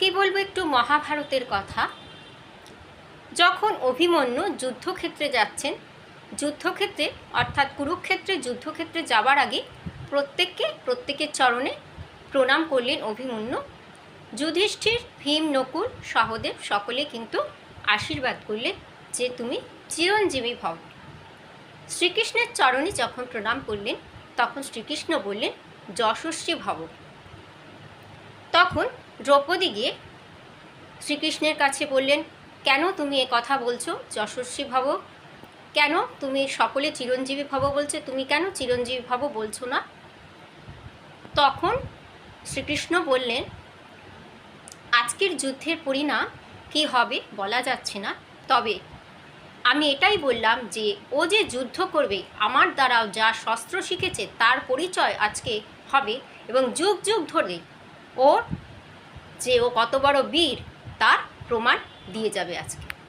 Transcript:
আজকে বলবো একটু মহাভারতের কথা। যখন অভিমন্যু যুদ্ধক্ষেত্রে যাচ্ছেন, যুদ্ধক্ষেত্রে অর্থাৎ কুরুক্ষেত্রে যুদ্ধক্ষেত্রে যাবার আগে প্রত্যেকের চরণে প্রণাম করলেন অভিমন্যু। যুধিষ্ঠির, ভীম, নকুল, সহদেব সকলে কিন্তু আশীর্বাদ করলেন যে তুমি চিরঞ্জীবী ভব। শ্রীকৃষ্ণের চরণে যখন প্রণাম করলেন তখন শ্রীকৃষ্ণ বললেন যশস্বী ভব। তখন দ্রৌপদী গিয়ে শ্রীকৃষ্ণের কাছে বললেন, কেন তুমি এ কথা বলছো যশস্বী ভব? কেন তুমি সকলে চিরঞ্জীবী ভব বলছো, তুমি কেন চিরঞ্জীবী ভব বলছো না? তখন শ্রীকৃষ্ণ বললেন, আজকের যুদ্ধের পরিণাম কী হবে বলা যাচ্ছে না, তবে আমি এটাই বললাম যে ও যে যুদ্ধ করবে আমার দ্বারাও যা শস্ত্র শিখেছে তার পরিচয় আজকে হবে, এবং যুগ যুগ ধরে ওর যে ও কত বড় বীর তার প্রমাণ দিয়ে যাবে আজকে।